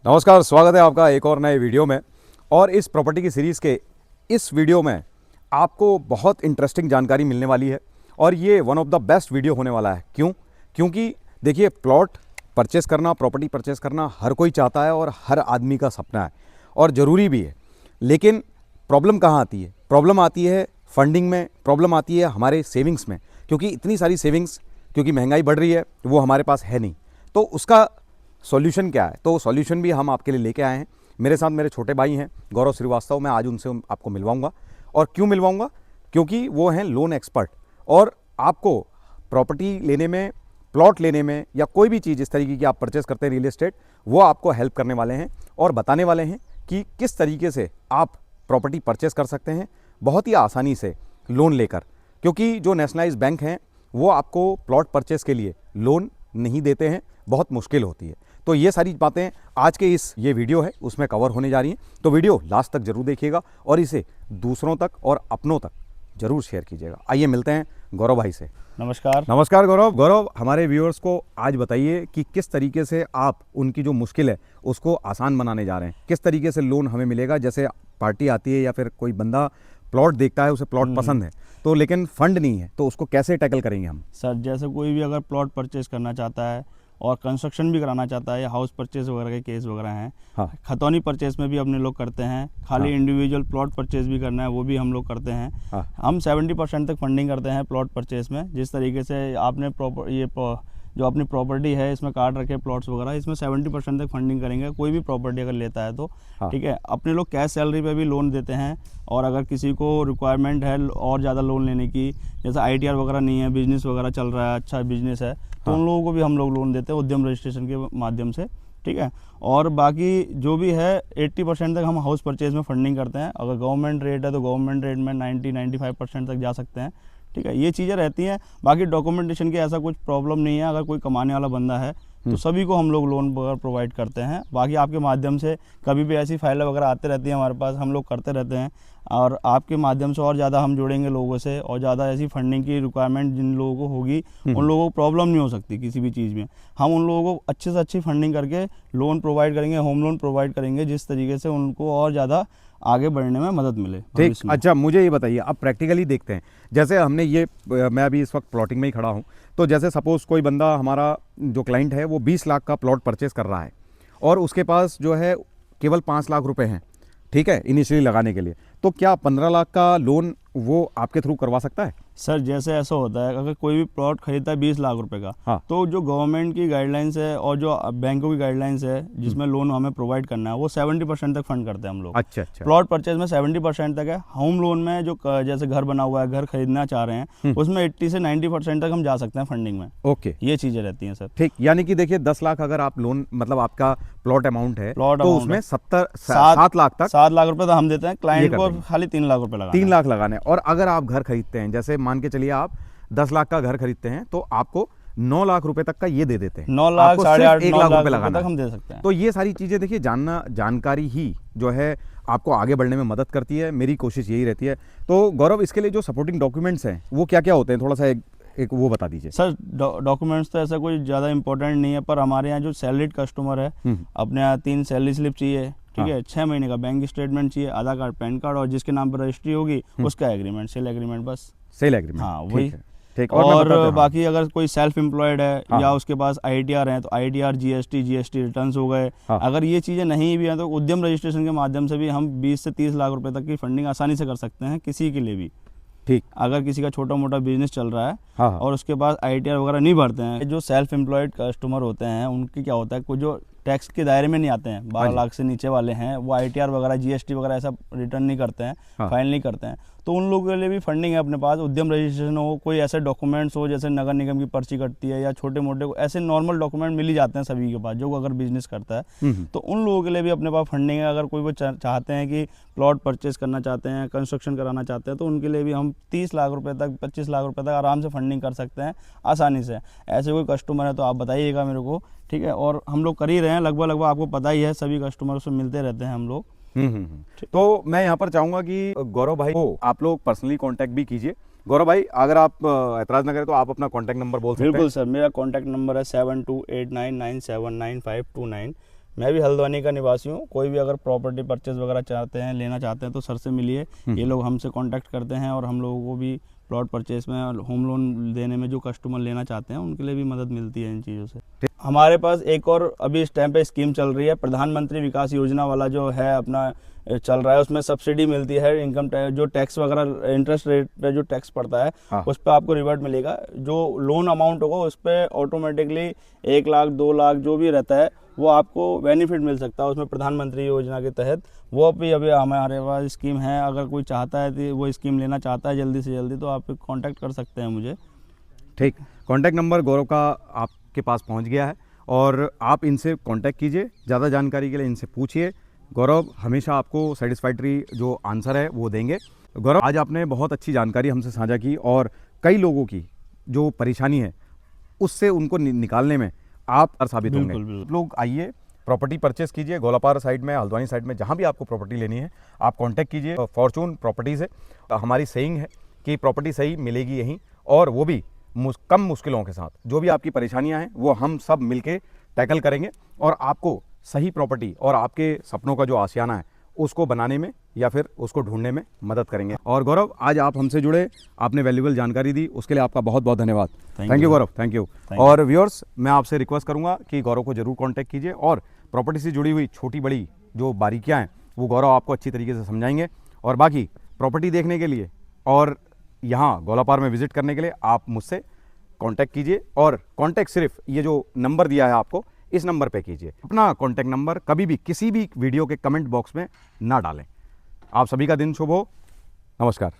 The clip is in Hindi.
नमस्कार, स्वागत है आपका एक और नए वीडियो में। और इस प्रॉपर्टी की सीरीज़ के इस वीडियो में आपको बहुत इंटरेस्टिंग जानकारी मिलने वाली है और ये one of the best video होने वाला है। क्यों? क्योंकि देखिए, प्लॉट परचेस करना, प्रॉपर्टी परचेस करना हर कोई चाहता है और हर आदमी का सपना है और ज़रूरी भी है। लेकिन प्रॉब्लम कहाँ आती है? प्रॉब्लम आती है फंडिंग में, प्रॉब्लम आती है हमारे सेविंग्स में, क्योंकि इतनी सारी सेविंग्स, क्योंकि महंगाई बढ़ रही है, वो हमारे पास है नहीं। तो उसका सॉल्यूशन क्या है? तो सॉल्यूशन भी हम आपके लिए लेके आए हैं। मेरे साथ मेरे छोटे भाई हैं गौरव श्रीवास्तव। मैं आज उनसे आपको मिलवाऊंगा। और क्यों मिलवाऊंगा? क्योंकि वो हैं लोन एक्सपर्ट और आपको प्रॉपर्टी लेने में, प्लॉट लेने में या कोई भी चीज़ इस तरीके की आप परचेस करते हैं रियल एस्टेट, वो आपको हेल्प करने वाले हैं और बताने वाले हैं कि किस तरीके से आप प्रॉपर्टी परचेस कर सकते हैं बहुत ही आसानी से लोन लेकर। क्योंकि जो नेशनलाइज बैंक हैं वो आपको प्लॉट परचेस के लिए लोन नहीं देते हैं, बहुत मुश्किल होती है। तो ये सारी बातें आज के इस ये वीडियो है उसमें कवर होने जा रही हैं। तो वीडियो लास्ट तक जरूर देखिएगा और इसे दूसरों तक और अपनों तक जरूर शेयर कीजिएगा। आइए मिलते हैं गौरव भाई से। नमस्कार। नमस्कार गौरव, हमारे व्यूअर्स को आज बताइए कि किस तरीके से आप उनकी जो मुश्किल है उसको आसान बनाने जा रहे हैं। किस तरीके से लोन हमें मिलेगा? जैसे पार्टी आती है या फिर कोई बंदा प्लॉट देखता है, उसे प्लॉट पसंद है तो लेकिन फंड नहीं है, तो उसको कैसे टैकल करेंगे हम? सर, जैसे कोई भी अगर प्लॉट परचेज करना चाहता है और कंस्ट्रक्शन भी कराना चाहता है या हाउस परचेज वगैरह के केस वगैरह हैं, हाँ। खतौनी परचेज में भी अपने लोग करते हैं। खाली हाँ। इंडिविजुअल प्लॉट परचेज भी करना है वो भी हम लोग करते हैं। हाँ। हम 70% तक फंडिंग करते हैं प्लॉट परचेज में। जिस तरीके से आपने जो अपनी प्रॉपर्टी है इसमें काट रखे प्लॉट्स वगैरह, इसमें 70% तक फंडिंग करेंगे कोई भी प्रॉपर्टी अगर लेता है तो। हाँ। ठीक है, अपने लोग कैश सैलरी पे भी लोन देते हैं। और अगर किसी को रिक्वायरमेंट है और ज़्यादा लोन लेने की, जैसे ITR वगैरह नहीं है, बिजनेस वगैरह चल रहा है, अच्छा बिजनेस है, तो उन लोगों को भी हम लोग लोन देते हैं उद्यम रजिस्ट्रेशन के माध्यम से। ठीक है, और बाकी जो भी है 80% तक हम हाउस परचेज में फंडिंग करते हैं। अगर गवर्नमेंट रेट है तो गवर्नमेंट रेट में 90-95% तक जा सकते हैं। ठीक है, ये चीज़ें रहती हैं। बाकी डॉक्यूमेंटेशन की ऐसा कुछ प्रॉब्लम नहीं है। अगर कोई कमाने वाला बंदा है तो सभी को हम लोग लोन वगैरह प्रोवाइड करते हैं। बाकी आपके माध्यम से कभी भी ऐसी फाइलें वगैरह आते रहती हैं हमारे पास, हम लोग करते रहते हैं। और आपके माध्यम से और ज़्यादा हम जुड़ेंगे लोगों से और ज़्यादा ऐसी फंडिंग की रिक्वायरमेंट जिन लोगों को होगी उन लोगों को प्रॉब्लम नहीं हो सकती किसी भी चीज़ में। हम उन लोगों को अच्छे से अच्छी फंडिंग करके लोन प्रोवाइड करेंगे, होम लोन प्रोवाइड करेंगे, जिस तरीके से उनको और ज़्यादा आगे बढ़ने में मदद मिले। ठीक, अच्छा मुझे ये बताइए, अब प्रैक्टिकली देखते हैं। जैसे हमने ये, मैं अभी इस वक्त प्लॉटिंग में ही खड़ा हूँ, तो जैसे सपोज़ कोई बंदा, हमारा जो क्लाइंट है वो 20 लाख का प्लॉट परचेस कर रहा है और उसके पास जो है केवल 5 लाख रुपए हैं, ठीक है, इनिशियली लगाने के लिए, तो क्या 15 लाख का लोन वो आपके थ्रू करवा सकता है? सर, जैसे ऐसा होता है, अगर कोई भी प्लॉट खरीदता है 20 लाख रुपए का, हाँ। तो जो गवर्नमेंट की गाइडलाइंस है और जो बैंकों की गाइडलाइंस है जिसमें लोन हमें प्रोवाइड करना है, वो 70% तक फंड करते हैं हम लोग। अच्छा अच्छा। प्लॉट परचेज में 70% तक है। होम लोन में जो जैसे घर बना हुआ है, घर खरीदना चाह रहे हैं, उसमें 80 से 90% तक हम जा सकते हैं फंडिंग में। ओके, ये चीज़ें रहती हैं सर। ठीक, यानी कि देखिए 10 लाख अगर आप लोन, मतलब आपका प्लॉट अमाउंट है, प्लॉट तो अमाउंट उसमें है 7 लाख तक 7 लाख रुपए तो हम देते हैं क्लाइंट कर को, देंगे। खाली 3 लाख रुपए लगाना 3 है। लाख लगाने। और अगर आप घर खरीदते हैं, जैसे मान के चलिए आप 10 लाख का घर खरीदते हैं, तो आपको 9 लाख रुपए तक का ये दे देते हैं। 9 लाख, आपको साढ़े सिर्फ 8 1 9 लाख लाख रुपए रुपए लगाना तक है। हम दे सकते हैं। तो ये सारी चीज़ें देखिए, जानकारी ही जो है आपको आगे बढ़ने में मदद करती है। मेरी कोशिश यही रहती है। तो गौरव, इसके लिए जो सपोर्टिंग डॉक्यूमेंट्स हैं वो क्या क्या होते हैं? थोड़ा सा एक वो बता दीजिए सर। डॉक्यूमेंट्स तो ऐसा कोई ज़्यादा इंपॉर्टेंट नहीं है, पर हमारे यहाँ जो सैलरीड कस्टमर है, अपने यहाँ 3 सैलरी स्लिप चाहिए। ठीक है, 6 महीने का बैंक स्टेटमेंट चाहिए, आधार कार्ड, पैन कार्ड, और जिसके नाम पर रजिस्ट्री होगी उसका एग्रीमेंट, सेल एग्रीमेंट, बस। Sale agreement. हाँ, वही। ठीक। और बाकी अगर कोई सेल्फ एम्प्लॉयड है हाँ। या उसके पास ITR है तो ITR, GST रिटर्न्स हो गए। हाँ। अगर ये चीज़ें नहीं भी हैं तो उद्यम रजिस्ट्रेशन के माध्यम से भी हम 20 से 30 लाख रुपए तक की फंडिंग आसानी से कर सकते हैं किसी के लिए भी। ठीक। अगर किसी का छोटा मोटा बिजनेस चल रहा है, हाँ। और उसके पास ITR वगैरह नहीं भरते हैं, जो सेल्फ एम्प्लॉयड कस्टमर होते हैं उनकी क्या होता है, कुछ जो टैक्स के दायरे में नहीं आते हैं, 12 लाख से नीचे वाले हैं, वो ITR वगैरह, GST वगैरह ऐसा रिटर्न नहीं करते हैं, हाँ। फाइल नहीं करते हैं, तो उन लोगों के लिए भी फंडिंग है अपने पास। उद्यम रजिस्ट्रेशन हो, कोई ऐसे डॉक्यूमेंट्स हो जैसे नगर निगम की पर्ची कटती है या छोटे मोटे ऐसे नॉर्मल डॉक्यूमेंट मिल ही जाते हैं सभी के पास, जो अगर बिजनेस करता है तो उन लोगों के लिए भी अपने पास फंडिंग है। अगर कोई वो चाहते हैं कि प्लॉट परचेज करना चाहते हैं, कंस्ट्रक्शन कराना चाहते हैं, तो उनके लिए भी हम 30 लाख रुपए तक, 25 लाख रुपए तक आराम से फंडिंग कर सकते हैं आसानी से। ऐसे कोई कस्टमर है तो आप बताइएगा मेरे को। ठीक है, और हम लोग कर ही रहे हैं लगभग, आपको पता ही है, सभी कस्टमर से मिलते रहते हैं हम लोग। तो मैं यहाँ पर चाहूंगा कि गौरव भाई को आप लोग पर्सनली कांटेक्ट भी कीजिए। गौरव भाई, अगर आप एतराज ना करें तो आप अपना कांटेक्ट नंबर बोल सकते हैं। बिल्कुल सर, मेरा कांटेक्ट नंबर है 7289979529। मैं भी हल्द्वानी का निवासी हूँ। कोई भी अगर प्रॉपर्टी परचेज वगैरह चाहते हैं, लेना चाहते हैं तो सर से मिलिए। ये लोग हमसे कांटेक्ट करते हैं और हम लोगों को भी प्लॉट परचेज में और होम लोन देने में जो कस्टमर लेना चाहते हैं उनके लिए भी मदद मिलती है इन चीज़ों से। हमारे पास एक और अभी इस टाइम पे स्कीम चल रही है, प्रधानमंत्री विकास योजना वाला जो है अपना चल रहा है। उसमें सब्सिडी मिलती है, इनकम टैक्स जो टैक्स वगैरह इंटरेस्ट रेट पे जो टैक्स पड़ता है हाँ। उस पर आपको रिवर्ट मिलेगा। जो लोन अमाउंट होगा उस पर ऑटोमेटिकली 1 लाख 2 लाख जो भी रहता है वो आपको बेनिफिट मिल सकता है उसमें प्रधानमंत्री योजना के तहत। वो भी अभी हमारे पास स्कीम है। अगर कोई चाहता है कि वो स्कीम लेना चाहता है जल्दी से जल्दी तो आप कांटेक्ट कर सकते हैं मुझे। ठीक, कॉन्टैक्ट नंबर गौरव का आपके पास पहुंच गया है और आप इनसे कांटेक्ट कीजिए। ज़्यादा जानकारी के लिए इनसे पूछिए। गौरव हमेशा आपको सेटिस्फैक्ट्री जो आंसर है वो देंगे। गौरव, आज आपने बहुत अच्छी जानकारी हमसे साझा की और कई लोगों की जो परेशानी है उससे उनको निकालने में आप साबित होंगे। बिल्कुल। लोग आइए, प्रॉपर्टी परचेस कीजिए। गोलापार साइड में, हल्द्वानी साइड में, जहाँ भी आपको प्रॉपर्टी लेनी है आप कांटेक्ट कीजिए फॉर्चून प्रॉपर्टी से। हमारी सेइंग है कि प्रॉपर्टी सही मिलेगी यहीं, और वो भी कम मुश्किलों के साथ। जो भी आपकी परेशानियां हैं वो हम सब मिलके टैकल करेंगे और आपको सही प्रॉपर्टी और आपके सपनों का जो आशियाना है उसको बनाने में या फिर उसको ढूंढने में मदद करेंगे। और गौरव, आज आप हमसे जुड़े, आपने वैल्यूएबल जानकारी दी, उसके लिए आपका बहुत बहुत धन्यवाद। Thank you Gaurav, thank you. और व्यूअर्स, मैं आपसे रिक्वेस्ट करूंगा कि गौरव को जरूर कांटेक्ट कीजिए और प्रॉपर्टी से जुड़ी हुई छोटी बड़ी जो बारीकियां हैं वो गौरव आपको अच्छी तरीके से समझाएंगे। और बाकी प्रॉपर्टी देखने के लिए और यहाँ गोलापार में विजिट करने के लिए आप मुझसे कांटेक्ट कीजिए। और कांटेक्ट सिर्फ ये जो नंबर दिया है आपको, इस नंबर पे कीजिए। अपना कांटेक्ट नंबर कभी भी किसी भी वीडियो के कमेंट बॉक्स में ना डालें। आप सभी का दिन शुभ हो। नमस्कार।